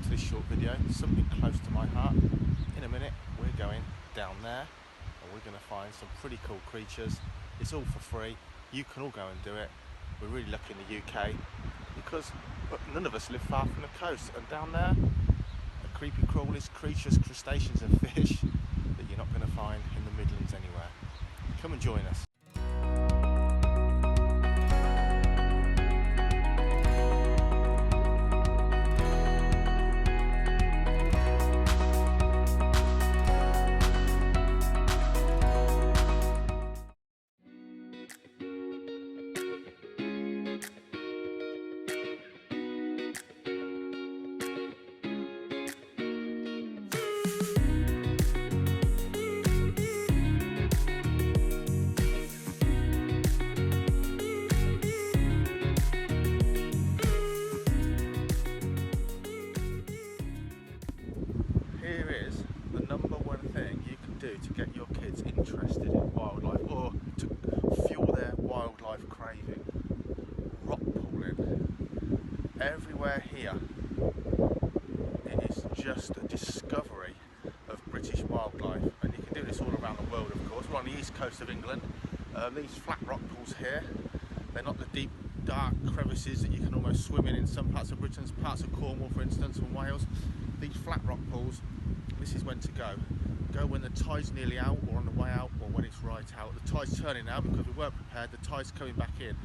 to this short video, something close to my heart. In a minute we're going down there and we're going to find some pretty cool creatures. It's all for free, you can all go and do it. We're really lucky in the UK because none of us live far from the coast, and down there are creepy crawlies, creatures, crustaceans and fish that you're not going to find in the Midlands anywhere. Come and join us. Here is the number one thing you can do to get your kids interested in wildlife or to fuel their wildlife craving. Rock pooling. Everywhere here it is just a discovery of British wildlife, and you can do this all around the world of course. We're on the east coast of England. These flat rock pools here, they're not the deep dark crevices that you can almost swim in some parts of Britain, parts of Cornwall for instance, and Wales. These flat rock pools, this is when to go. Go when the tide's nearly out or on the way out, or when it's right out. The tide's turning now because we weren't prepared, the tide's coming back in.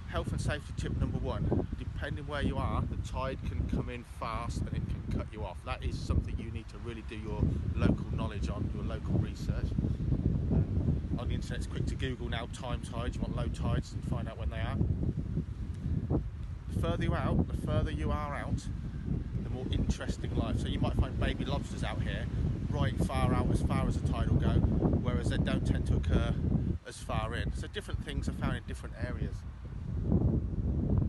Health and safety tip number one, depending where you are, the tide can come in fast and it can cut you off. That is something you need to really do your local knowledge on, your local research. On the internet it's quick to Google now time tides, you want low tides and find out when they are. The further you are out, the more interesting life. So you might find baby lobsters out here right far out, as far as the tide will go, whereas they don't tend to occur as far in. So different things are found in different areas.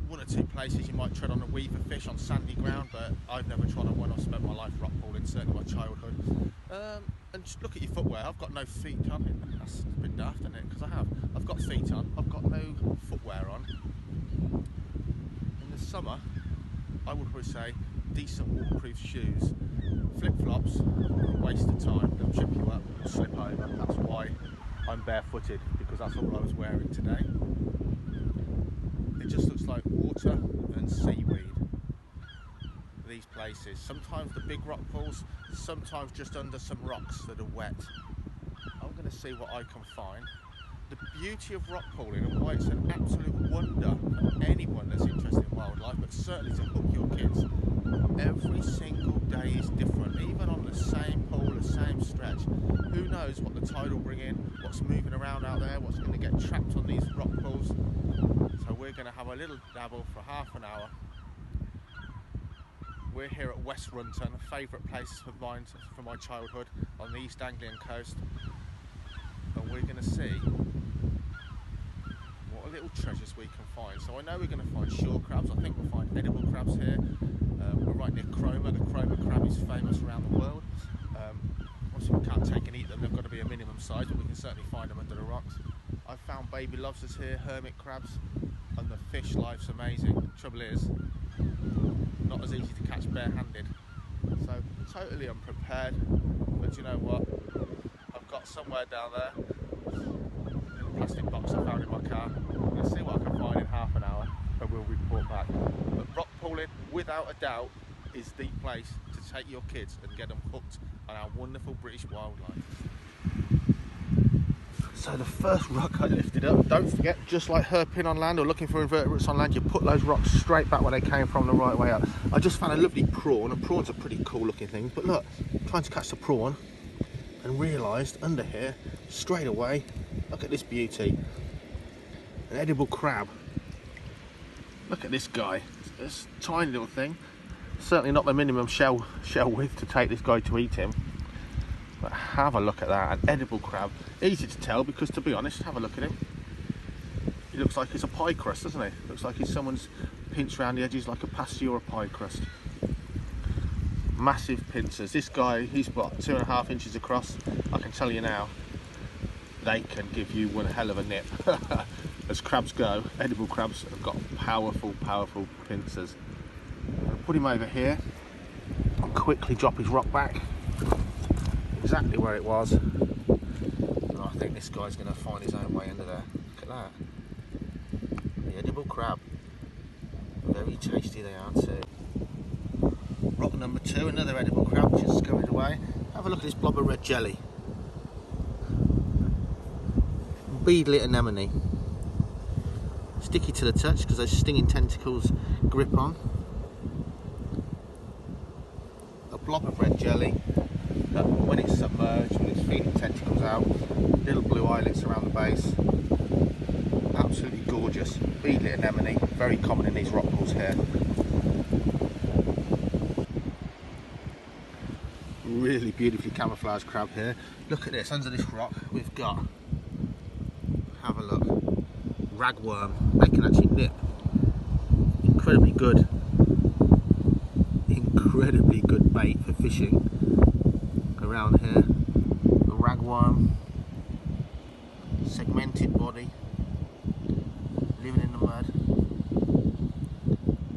One or two places you might tread on a weaver fish on sandy ground, but I've never trod on one. I've spent my life rock pooling, certainly my childhood. And just look at your footwear. I've got no feet on. That's a bit daft, isn't it? Because I've got feet on, I've got no footwear on. In the summer I would probably say decent waterproof shoes. Flip-flops are a waste of time, they'll trip you up and slip over. That's why I'm barefooted, because that's all I was wearing today. It just looks like water and seaweed, these places. Sometimes the big rock pools, sometimes just under some rocks that are wet. I'm going to see what I can find. The beauty of rock pooling and why it's an absolute wonder for anyone that's interested in wildlife, but certainly to hook your kids. Every single day is different, even on the same pool, the same stretch. Who knows what the tide will bring in, what's moving around out there, what's going to get trapped on these rock pools. So we're going to have a little dabble for half an hour. We're here at West Runton, a favourite place of mine from my childhood on the East Anglian coast. And we're going to see what little treasures we can find. So I know we're going to find shore crabs. I think we'll find edible crabs here. We're right near Cromer. The Cromer crab is famous around the world. Obviously we can't take and eat them, they've got to be a minimum size, but we can certainly find them under the rocks. I've found baby lobsters here, hermit crabs, and the fish life's amazing. Trouble is, not as easy to catch barehanded. So totally unprepared, but you know what? I've got somewhere down there, a little plastic box I found in my car. I'm going to see what I can find in half an hour and we'll report back. But rock pooling, without a doubt, is the place to take your kids and get them hooked on our wonderful British wildlife. So the first rock I lifted up, don't forget, just like herping on land or looking for invertebrates on land, you put those rocks straight back where they came from the right way up. I just found a lovely prawn, and prawns are pretty cool looking things, but look, trying to catch the prawn and realised under here, straight away, look at this beauty, an edible crab. Look at this guy, this tiny little thing, certainly not the minimum shell width to take this guy to eat him. But have a look at that, an edible crab. Easy to tell because, to be honest, have a look at him. He looks like he's a pie crust, doesn't he? Looks like he's someone's pinched around the edges like a pasty or a pie crust. Massive pincers. This guy, he's what, 2.5 inches across. I can tell you now, they can give you one hell of a nip. As crabs go, edible crabs have got powerful, powerful pincers. I'll put him over here. quickly drop his rock back exactly where it was. And I think this guy's going to find his own way under there. Look at that. The edible crab. Very tasty they are too. Rock number 2, another edible crab just scurried away. Have a look at this blob of red jelly. Beadlet anemone. Sticky to the touch because those stinging tentacles grip on. A blob of red jelly that when it's submerged, when it's feeding tentacles out, little blue eyelets around the base. Absolutely gorgeous. Beadlet anemone, very common in these rock pools here. Really beautifully camouflaged crab here. Look at this, under this rock we've got, have a look, ragworm. They can actually nip. Incredibly good bait for fishing around here. A ragworm, segmented body, living in the mud,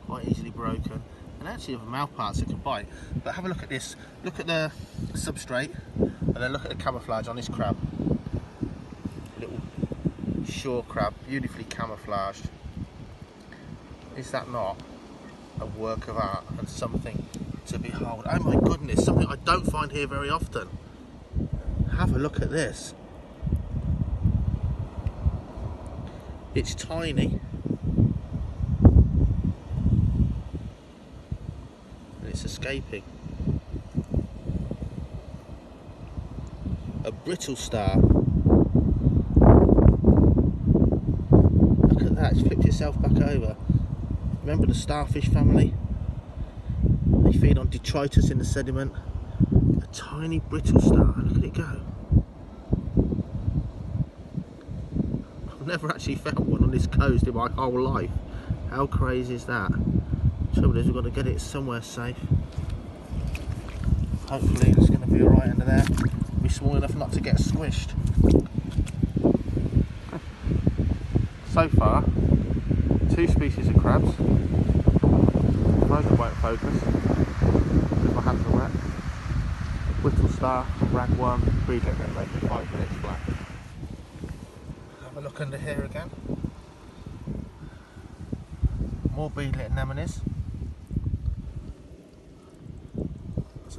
quite easily broken, and actually have mouth parts that can bite. But have a look at this, look at the substrate, and then look at the camouflage on this crab. Little shore crab, beautifully camouflaged. Is that not a work of art and something to behold? Oh my goodness, something I don't find here very often. Have a look at this. It's tiny. And it's escaping. A brittle star. Look at that, it's flipped itself back over. Remember the starfish family? They feed on detritus in the sediment. A tiny brittle star, look at it go. I've never actually found one on this coast in my whole life. How crazy is that? The trouble is we've got to get it somewhere safe. Hopefully it's going to be alright under there. Be small enough not to get squished. So far, 2 species of crabs. It won't focus because my hands are wet. Whittle star, ragworm, beadlet anemone, 5 minutes flat. Have a look under here again. More beadlet anemones. There's a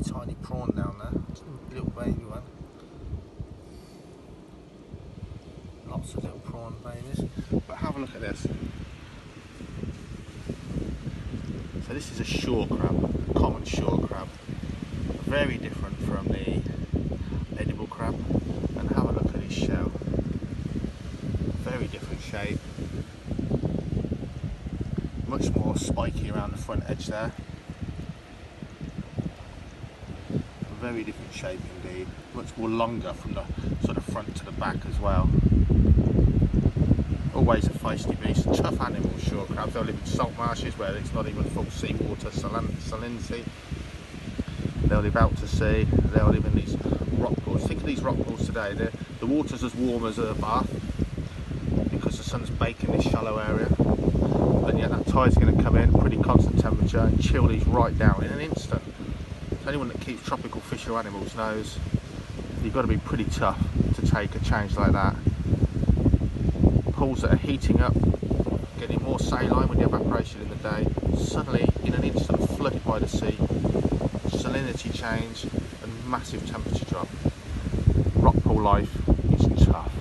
tiny prawn down there. Just a little baby one. Lots of little prawn babies. But have a look at this. So this is a shore crab, common shore crab. Very different from the edible crab. And have a look at his shell. Very different shape. Much more spiky around the front edge there. Very different shape indeed. Much more longer from the sort of front to the back as well. Always a feisty beast. Tough animal, shore crabs. They'll live in salt marshes where it's not even full seawater salinity. They'll live out to sea. They'll live in these rock pools. Think of these rock pools today. The water's as warm as a bath because the sun's baking this shallow area. And yet that tide's going to come in, pretty constant temperature, and chill these right down in an instant. So anyone that keeps tropical fish or animals knows you've got to be pretty tough to take a change like that. Pools that are heating up, getting more saline with the evaporation in the day, suddenly in an instant flooded by the sea, salinity change and massive temperature drop. Rock pool life is tough.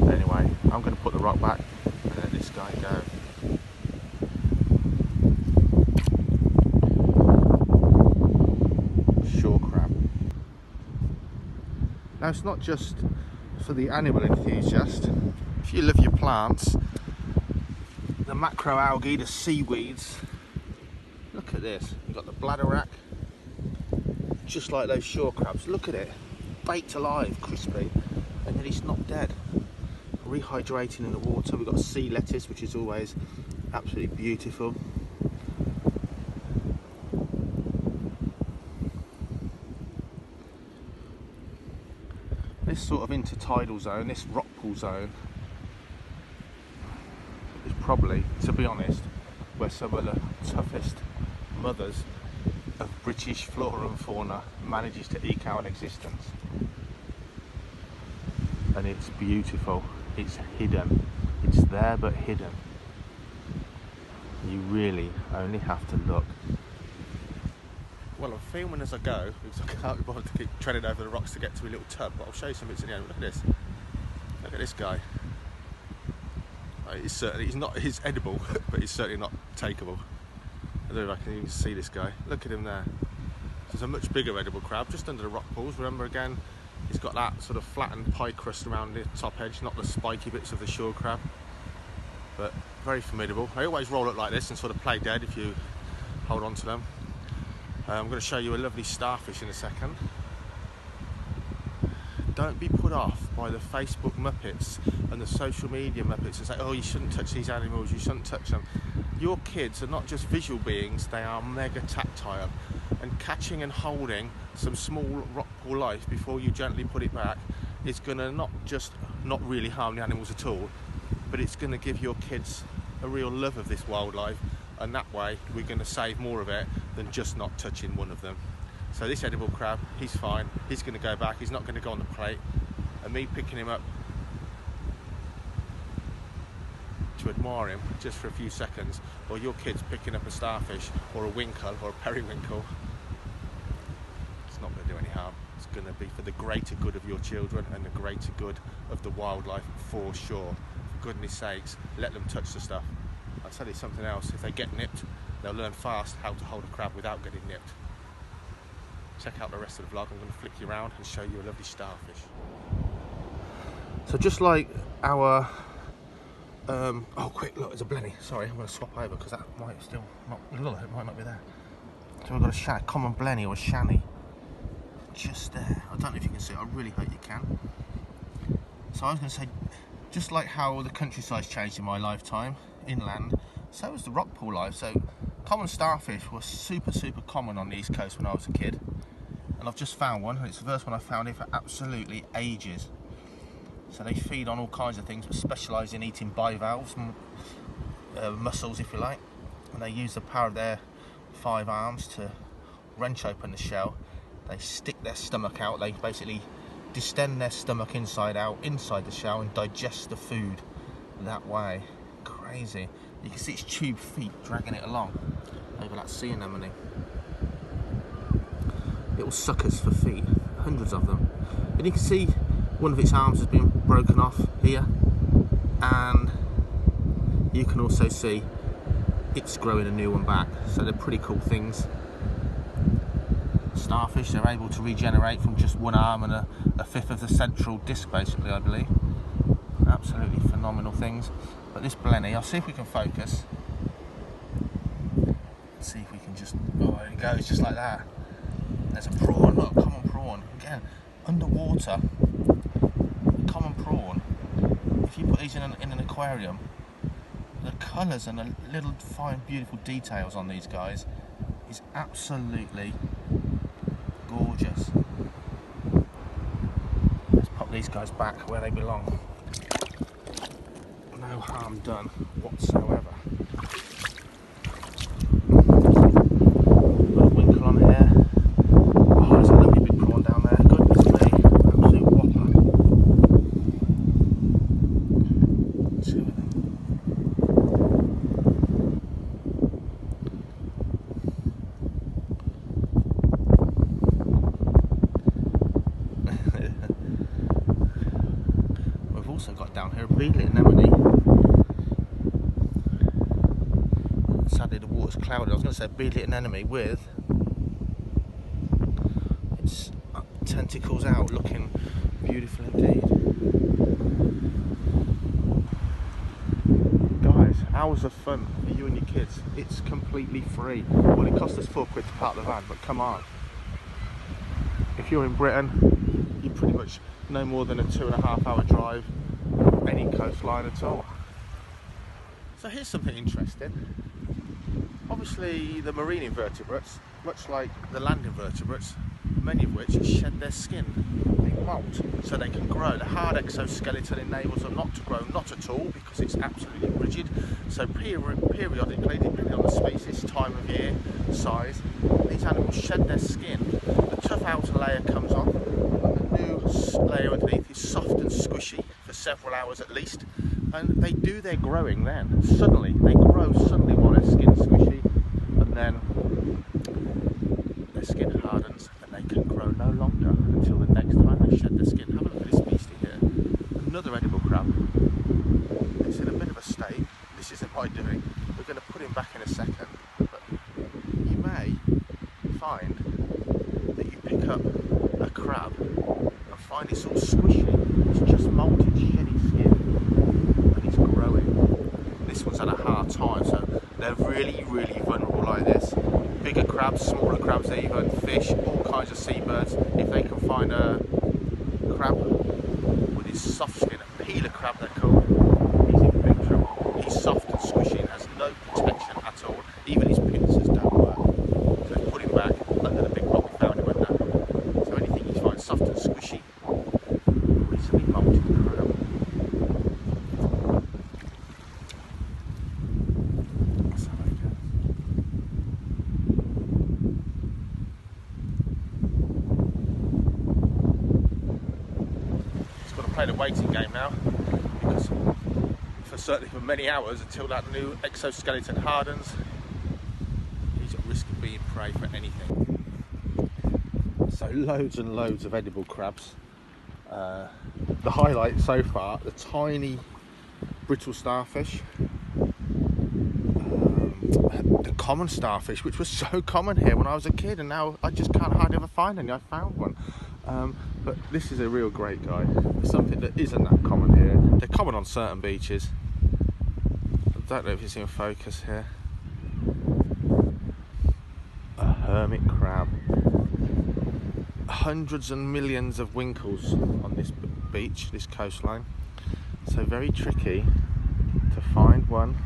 Anyway, I'm going to put the rock back and let this guy go. Shore crab. Now it's not just for the animal enthusiast. If you love your plants, the macroalgae, the seaweeds, look at this. You've got the bladderwrack, just like those shore crabs. Look at it, baked alive, crispy, and yet it's not dead. Rehydrating in the water. We've got sea lettuce, which is always absolutely beautiful. This sort of intertidal zone, this rock pool zone, is probably, to be honest, where some of the toughest mothers of British flora and fauna manages to eke out an existence. And it's beautiful, it's hidden, it's there but hidden. You really only have to look. Well, I'm filming as I go because I can't be bothered to keep treading over the rocks to get to a little tub, but I'll show you some bits at the end. Look at this. Look at this guy. He's edible, but he's certainly not takeable. I don't know if I can even see this guy. Look at him there. There's a much bigger edible crab just under the rock pools. Remember again, he's got that sort of flattened pie crust around the top edge, not the spiky bits of the shore crab. But very formidable. They always roll up like this and sort of play dead if you hold on to them. I'm going to show you a lovely starfish in a second. Don't be put off by the Facebook muppets and the social media muppets and say, oh, you shouldn't touch these animals, you shouldn't touch them. Your kids are not just visual beings, they are mega tactile. And catching and holding some small rock pool life before you gently put it back is going to not really harm the animals at all, but it's going to give your kids a real love of this wildlife, and that way we're going to save more of it than just not touching one of them. So this edible crab, he's fine, he's going to go back, he's not going to go on the plate, and me picking him up to admire him just for a few seconds, or your kids picking up a starfish or a winkle or a periwinkle, it's not going to do any harm. It's going to be for the greater good of your children and the greater good of the wildlife for sure. For goodness sakes, let them touch the stuff. I'll tell you something else, if they get nipped, they'll learn fast how to hold a crab without getting nipped. Check out the rest of the vlog. I'm going to flick you around and show you a lovely starfish. So just like our oh quick, look, there's a blenny. Sorry, I'm going to swap over because that might still not, look, it might not be there. So we've got a common blenny or a shanny just there. I don't know if you can see it, I really hope you can. So I was going to say, just like how the countryside's changed in my lifetime, inland, so has the rock pool life. So common starfish were super common on the east coast when I was a kid, and I've just found one, and it's the first one I've found here for absolutely ages. So they feed on all kinds of things, but specialise in eating bivalves, mussels if you like, and they use the power of their 5 arms to wrench open the shell. They stick their stomach out, they basically distend their stomach inside out, inside the shell, and digest the food that way. Crazy. You can see its tube feet dragging it along over that sea anemone. Little suckers for feet, hundreds of them. And you can see one of its arms has been broken off here, and you can also see it's growing a new one back. So they're pretty cool things. Starfish, they're able to regenerate from just one arm and a fifth of the central disc, basically, I believe. Absolutely phenomenal things. But this blenny, I'll see if we can focus. Let's see if we can just, oh, there it goes, just like that. There's a prawn, look, common prawn. Again, underwater, common prawn. If you put these in an aquarium, the colours and the little fine, beautiful details on these guys is absolutely gorgeous. Let's pop these guys back where they belong. No harm done whatsoever. Got a winkle on here. Oh, there's a lovely big prawn down there. Goodness me, absolute whopper. Two of them. We've also got down here a beadlet anemone. Sadly the water's clouded. I was going to say beadlet anemone with its tentacles out, looking beautiful indeed. Guys, hours of fun for you and your kids. It's completely free. Well, it cost us £4 to park the van, but come on. If you're in Britain, you pretty much no more than a 2.5 hour drive any coastline at all. So here's something interesting. Obviously the marine invertebrates, much like the land invertebrates, many of which shed their skin. They molt so they can grow. The hard exoskeleton enables them not to grow, not at all, because it's absolutely rigid. So periodically, depending on the species, time of year, size. These animals shed their skin. The tough outer layer comes off, and the new layer underneath is soft and squishy for several hours at least. And they do their growing then. Suddenly, they grow suddenly while their skin's squishy, and then their skin hardens and they can grow no longer until the next time they shed their skin. Have a look at this beastie here. Another edible crab. It's in a bit of a state. This isn't my doing. We're going to put him back in a second. But you may find that you pick up a crab and find it's all squishy. It's just molted, shedding skin. And it's growing. This one's had a hard time, so they're really, really vulnerable like this. Bigger crabs, smaller crabs even, fish, all kinds of seabirds. If they can find a crab with his soft skin, a peeler crab they're called, he's in big trouble. He's soft and squishy and has no protection at all. Even his pincers don't work. So let's put him back under the big rock we found him under. So anything you find soft and squishy, recently molted crab. Play the waiting game now, because certainly for many hours until that new exoskeleton hardens, he's at risk of being prey for anything. So loads and loads of edible crabs. The highlight so far, the tiny brittle starfish, the common starfish, which was so common here when I was a kid, and now I just can't hardly ever find any. I found one. But this is a real great guy. Something that isn't that common here. They're common on certain beaches. I don't know if it's in focus here. A hermit crab. Hundreds and millions of winkles on this beach, this coastline. So very tricky to find one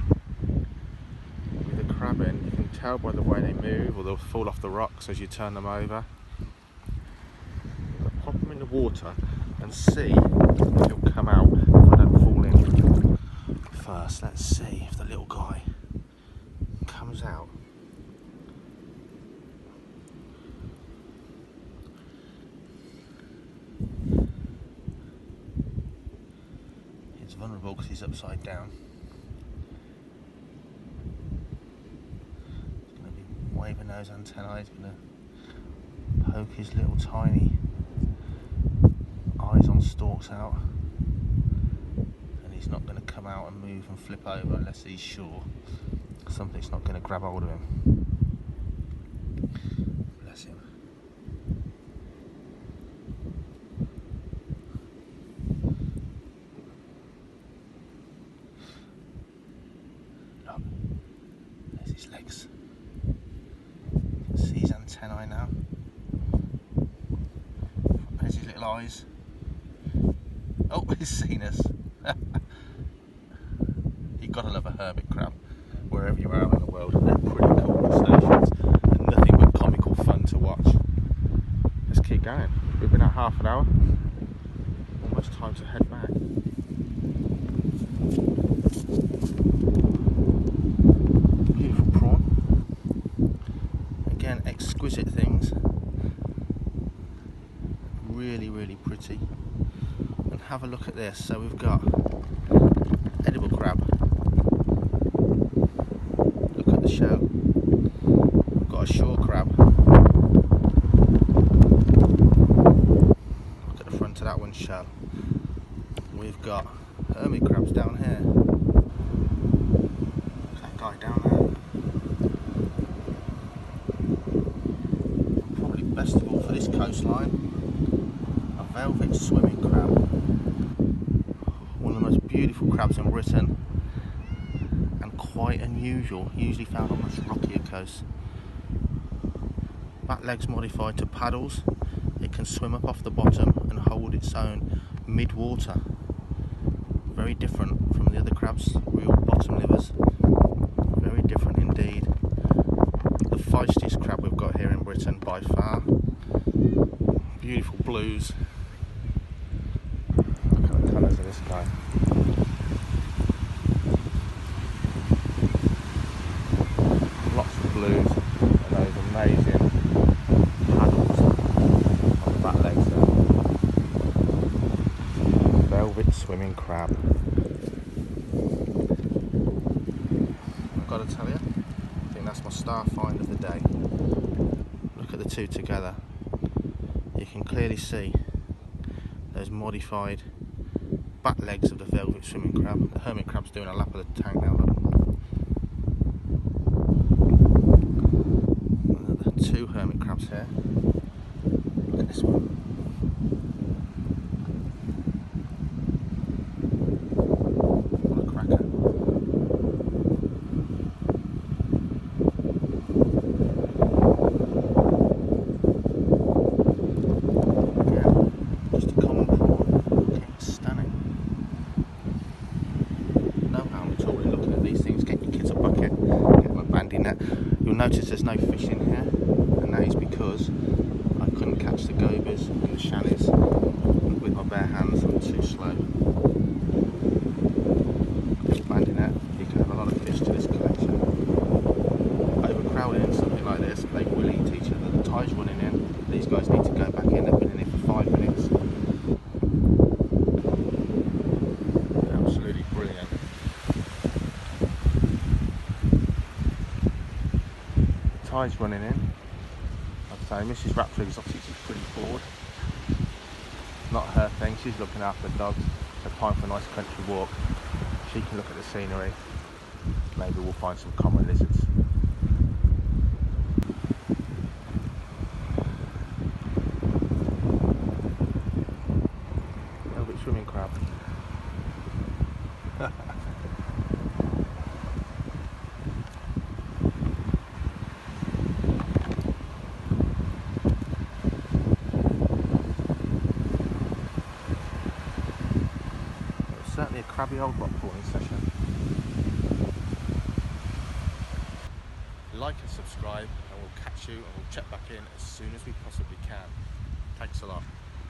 with a crab in. You can tell by the way they move, or they'll fall off the rocks as you turn them over. Pop them in the water and see if he'll come out if I don't fall in. First, let's see if the little guy comes out. He's vulnerable because he's upside down. He's going to be waving those antennae. He's going to poke his little tiny eyes on stalks out, and he's not going to come out and move and flip over unless he's sure something's not going to grab hold of him. Bless him. Look, there's his legs. You can see his antennae now. There's his little eyes. Oh, he's seen us. You've got to love a hermit crab wherever you are in the world. They're pretty cool crustaceans and nothing but comical fun to watch. Let's keep going. We've been at half an hour. Almost time to head back. Beautiful prawn. Again, exquisite things. Really, really pretty. And have a look at this. So we've got edible crab. Look at the shell. We've got a shore crab. Look at the front of that one's shell. We've got hermit crabs down here. Look at that guy down there. Probably best of all for this coastline, a velvet swimming crab. One of the most beautiful crabs in Britain, and quite unusual, usually found on much rockier coasts. Back legs modified to paddles. It can swim up off the bottom and hold its own mid-water. Very different from the other crabs, real bottom livers. Very different indeed. The feistiest crab we've got here in Britain by far. Beautiful blues. Look at the colours of this guy. Lots of blues and those swimming crab. I've got to tell you, I think that's my star find of the day. Look at the two together. You can clearly see those modified back legs of the velvet swimming crab. The hermit crab's doing a lap of the tank now. Look. The two hermit crabs here. Look at this one. What a cracker. Yeah, just a common prawn. Okay, stunning. No harm at all in looking at these things. Get your kids a bucket, get them a bandy net. You'll notice there's no fish in here, and that is because I couldn't catch the gobies and the shallows with my bare hands. I'm too slow. With a bandy net, you can have a lot of fish to this collection. Overcrowding something like this, they will eat each other. The tide's running in. These guys need to go back in. They've been in here for 5 minutes. They're absolutely brilliant. Tide's running in. Like I say, Mrs. Ratford is obviously pretty bored. Not her thing, she's looking after the dogs. It's time for a nice country walk. She can look at the scenery. Maybe we'll find some common lizards. Velvet swimming crab. Certainly a crabby old rockpooling session. Like and subscribe, and we'll catch you and we'll check back in as soon as we possibly can. Thanks a lot.